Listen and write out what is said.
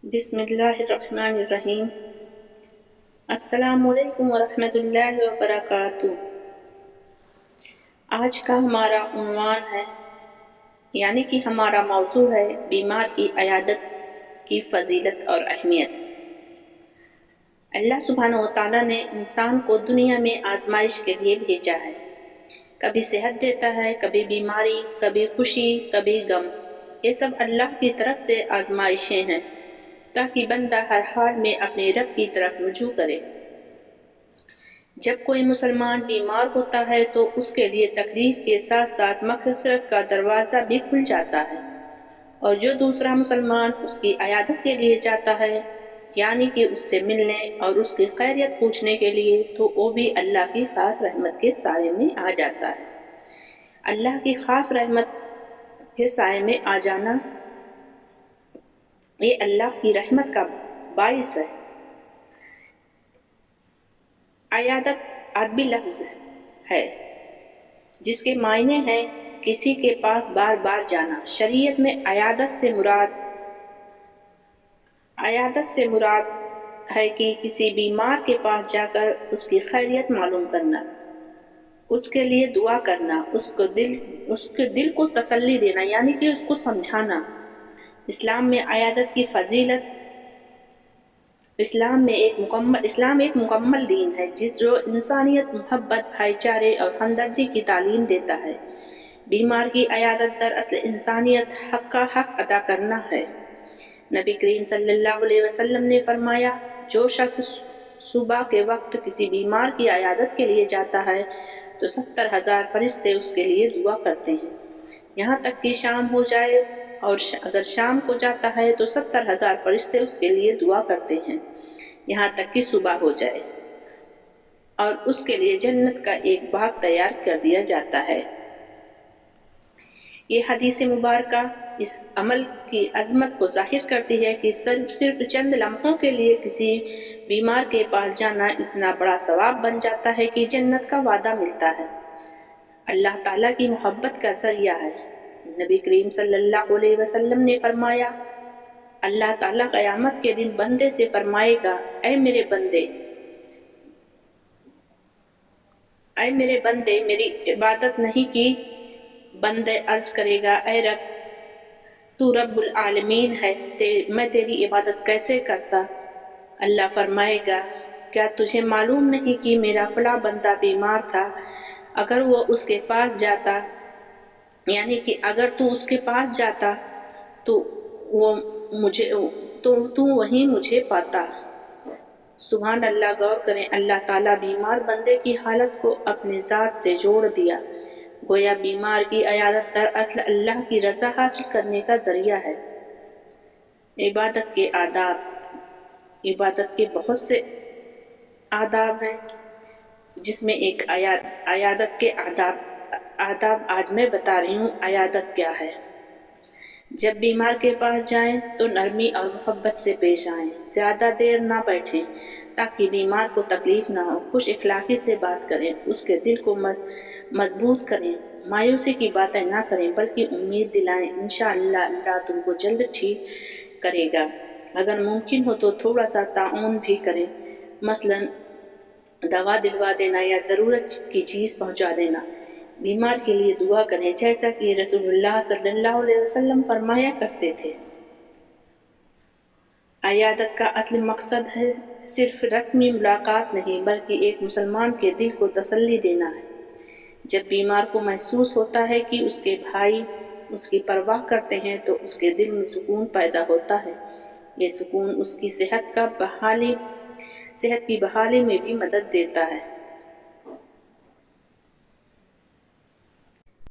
بسم اللہ الرحمن الرحیم۔ السلام علیکم ورحمۃ اللہ وبرکاتہ۔ آج کا ہمارا عنوان ہے کہ ہمارا موضوع ہے بیمار کی عیادت کی فضیلت اور اہمیت۔ اللہ سبحانہ و تعالیٰ نے انسان کو دنیا میں آزمائش کے لیے بھیجا ہے۔ کبھی صحت دیتا ہے، کبھی بیماری، کبھی خوشی، کبھی غم۔ یہ سب اللہ کی طرف سے آزمائشیں ہیں تاکہ بندہ ہر حال میں اپنے رب کی طرف رجوع کرے۔ جب کوئی مسلمان بیمار ہوتا ہے تو اس کے لیے تکلیف کے ساتھ ساتھ مغفرت کا دروازہ بھی کھل جاتا ہے، اور جو دوسرا مسلمان اس کی عیادت کے لیے جاتا ہے کہ اس سے ملنے اور اس کی خیریت پوچھنے کے لیے، تو وہ بھی اللہ کی خاص رحمت کے سائے میں آ جاتا ہے۔ اللہ کی خاص رحمت کے سائے میں آ جانا یہ اللہ کی رحمت کا باعث ہے۔ عیادت عربی لفظ ہے جس کے معنی ہیں کسی کے پاس بار بار جانا۔ شریعت میں عیادت سے مراد ہے کہ کسی بیمار کے پاس جا کر اس کی خیریت معلوم کرنا، اس کے لیے دعا کرنا، اس کے دل کو تسلی دینا کہ اس کو سمجھانا۔ اسلام میں عیادت کی فضیلت۔ اسلام ایک مکمل دین ہے جو انسانیت، محبت، بھائی چارے اور ہمدردی کی تعلیم دیتا ہے۔ بیمار کی عیادت دراصل انسانیت کا حق ادا کرنا ہے۔ نبی کریم صلی اللہ علیہ وسلم نے فرمایا، جو شخص صبح کے وقت کسی بیمار کی عیادت کے لیے جاتا ہے تو 70,000 فرشتے اس کے لیے دعا کرتے ہیں، یہاں تک کہ شام ہو جائے، اور اگر شام کو جاتا ہے تو 70,000 فرشتے اس کے لیے دعا کرتے ہیں، یہاں تک کہ صبح ہو جائے، اور اس کے لیے جنت کا ایک باغ تیار کر دیا جاتا ہے۔ یہ حدیث مبارکہ اس عمل کی عظمت کو ظاہر کرتی ہے کہ صرف چند لمحوں کے لیے کسی بیمار کے پاس جانا اتنا بڑا ثواب بن جاتا ہے کہ جنت کا وعدہ ملتا ہے۔ اللہ تعالیٰ کی محبت کا ذریعہ ہے۔ نبی کریم صلی اللہ علیہ وسلم نے فرمایا، اللہ تعالیٰ قیامت کے دن بندے سے فرمائے گا، اے میرے بندے میری عبادت نہیں کی۔ بندے عرض کرے گا، اے رب، تو رب العالمین ہے، میں تیری عبادت کیسے کرتا؟ اللہ فرمائے گا، کیا تجھے معلوم نہیں کہ میرا فلاں بندہ بیمار تھا؟ اگر وہ اس کے پاس جاتا اگر تو اس کے پاس جاتا تو وہیں مجھے پاتا۔ سبحان اللہ۔ غور کریں، اللہ تعالیٰ بیمار بندے کی حالت کو اپنے ذات سے جوڑ دیا، گویا بیمار کی عیادت دراصل اللہ کی رضا حاصل کرنے کا ذریعہ ہے۔ عبادت کے آداب۔ عبادت کے بہت سے آداب ہیں، جس میں ایک عیادت کے آداب آج میں بتا رہی ہوں۔ عیادت کیا ہے؟ جب بیمار کے پاس جائیں تو نرمی اور محبت سے پیش آئیں، زیادہ دیر نہ بیٹھیں تاکہ بیمار کو تکلیف نہ ہو، خوش اخلاقی سے بات کریں، اس کے دل کو مضبوط کریں، مایوسی کی باتیں نہ کریں بلکہ امید دلائیں، انشاءاللہ اللہ تم کو جلد ٹھیک کرے گا۔ اگر ممکن ہو تو تھوڑا سا تعاون بھی کریں، مثلا دوا دلوا دینا یا ضرورت کی چیز پہنچا دینا۔ بیمار کے لیے دعا کریں، جیسا کہ رسول اللہ صلی اللہ علیہ وسلم فرمایا کرتے تھے۔ عیادت کا اصل مقصد ہے صرف رسمی ملاقات نہیں بلکہ ایک مسلمان کے دل کو تسلی دینا ہے۔ جب بیمار کو محسوس ہوتا ہے کہ اس کے بھائی اس کی پرواہ کرتے ہیں تو اس کے دل میں سکون پیدا ہوتا ہے۔ یہ سکون اس کی صحت کی بحالی میں بھی مدد دیتا ہے۔